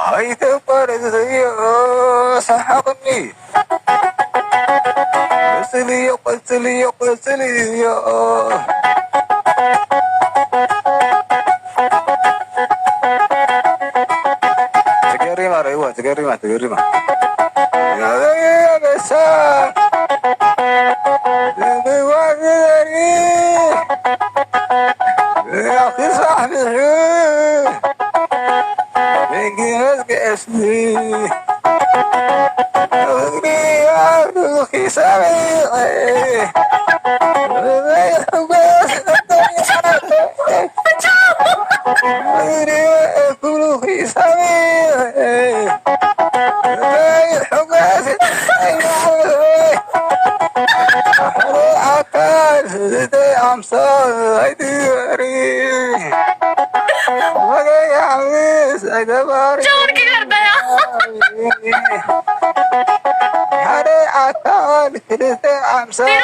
حيث فرزي سحقني قتلي قتلي قتلي تقريبا ايوه تقريبا يا بسام يا اخي صاحبي بنجي اسمي يا اخي سامي I'm sorry, जोर के करता है अरे आकाल फिरते I'm sorry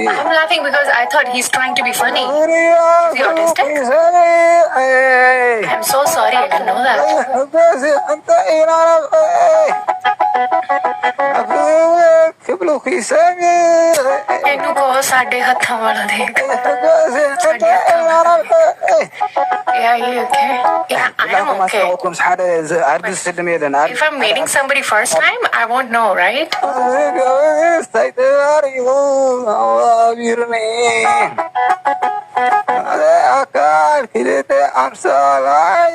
I'm laughing because I thought he's trying to be funny. Is he autistic? I'm so sorry, I didn't know that. ਇਹਨੂੰ ਕਹੋ ਸਾਡੇ ਹੱਥਾਂ ਵਾਲਾ ਦੇਖ Yeah, you okay? Yeah, I'm okay. If I'm meeting somebody first time, I won't know, right? I'm sorry.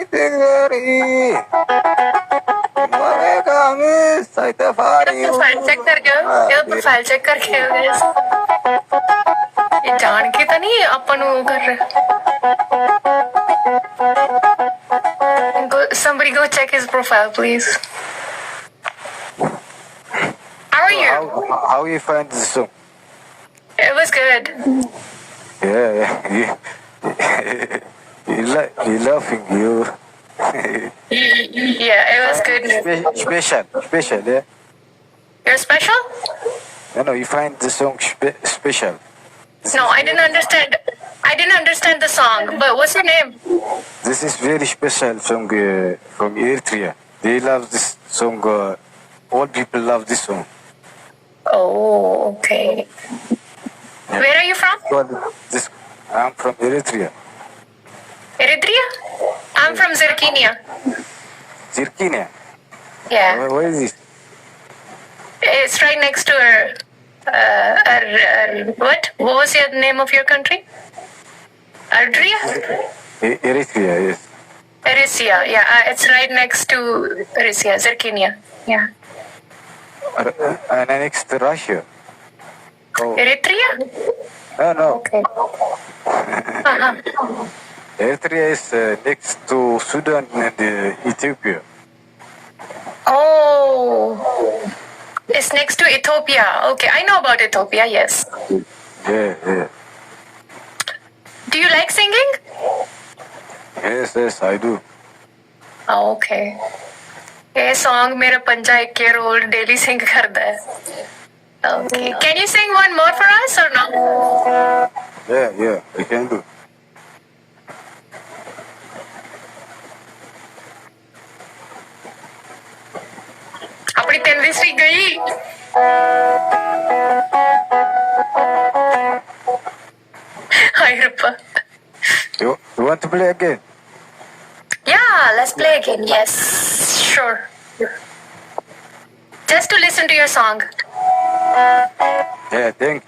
Profile check करके profile check करके ये जान के तो नहीं अपन वो कर रहे somebody go check his profile please. How are you? How you find this song? It was good. Yeah, you laughing you. Yeah, it was good. Special, yeah. You're special? No, you find the song special. No, I didn't understand. I didn't understand the song. But what's your name? This is very special song from Eritrea. They love this song. All people love this song. Oh, okay. Yeah. Where are you from? I'm from Eritrea. Eritrea? I'm from Zirkinia. Zirkinia? Yeah. Where is it? It's right next to what? What was the name of your country? Eritrea? Eritrea, yes. Eritrea, yeah. It's right next to Eritrea, Zirkinia. Yeah. And next to Russia. Oh. Eritrea? No. Okay. Eritrea is next to Sudan and Ethiopia. Oh, it's next to Ethiopia. Okay, I know about Ethiopia, yes. Yeah. Do you like singing? Yes, I do. Oh, okay. ये song मेरा 5-1 daily sing करता है. Okay. Can you sing one more for us or no? Yeah, I can do. अपनी तेंदुस्री गई. Hi, Rupa. You want to play again? Yeah, let's play again. Yes, sure. Just to listen to your song. Yeah, think.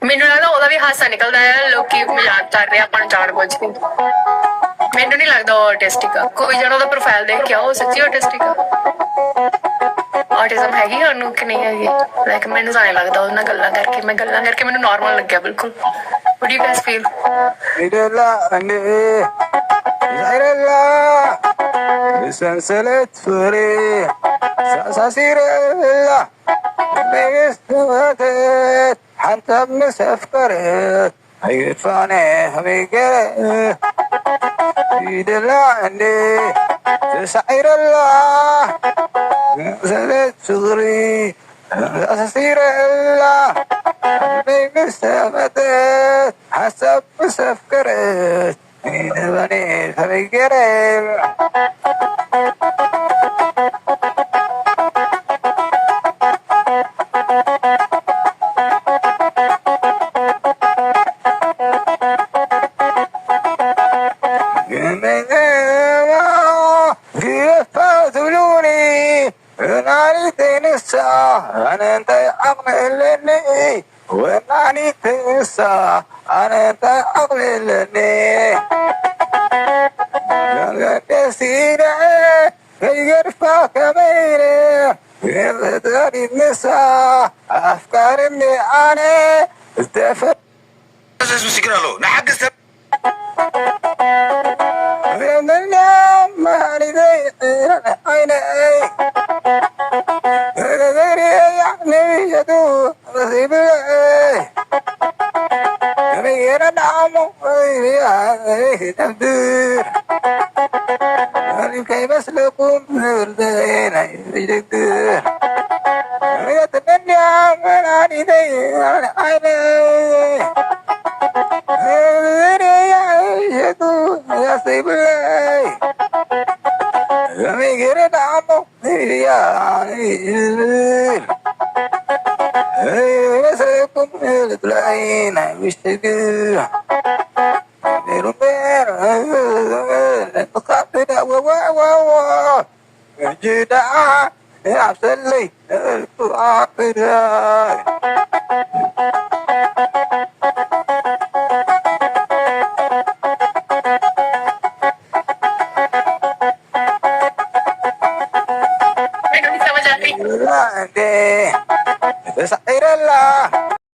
ਮੈਨੂੰ ਲੱਗਦਾ ਉਹਦਾ ਵੀ ਹਾਸਾ ਨਿਕਲਦਾ ਹੈ ਲੋਕੀ ਮਜ਼ਾਕ ਕਰ ਰਹੇ ਆਪਾਂ ਨੂੰ ਜਾਣ ਬੁੱਝ ਕੇ ਮੈਨੂੰ ਨਹੀਂ ਲੱਗਦਾ ਉਹ ਆਰਟਿਸਟਿਕ ਆ ਕੋਈ ਜਣਾ ਉਹਦਾ ਪ੍ਰੋਫਾਈਲ ਦੇਖ ਕੇ ਉਹ ਸੱਚੀ ਆਰਟਿਸਟਿਕ ਆ ऑटिज्म हैगी ਉਹਨੂੰ ਕਿ ਨਹੀਂ ਹੈਗੀ ਲਾਈਕ ਮੈਨੂੰ ਤਾਂ ਨਹੀਂ ਲੱਗਦਾ ਉਹਨਾਂ ਗੱਲਾਂ ਕਰਕੇ ਮੈਨੂੰ ਨਾਰਮਲ ਲੱਗਿਆ ਬਿਲਕੁਲ what do you guys feel بسلسلة فري ساسيرلا بيستوتت حتى بمسفكرت هيفاني هميقرت يدلع عندي تسعير الله سلسلة صغري ساسيرلا بيستوتت حسب مسفكرت يدلعني هميقرت أنا أنت أقبلني ونعني تنسى أنا أنت أقبلني يا سيدي يرفع كبيري يبدأني النساء أفكارني أنا استفدت مسكرالو نحقس من اليوم ما لدي عيني يعني يدو نصيب لي غير النعم وغير تبدير كيف اسلكم نردين يدكر يتمنى من عيني عيني يدو نصيب لي غير النعم مسكم العين مشتاق قاعدة و جدع عسل لي قاعدة ਮੈਨੂੰ ਨਹੀਂ ਸਮਝ ਆਤੀ سعير الله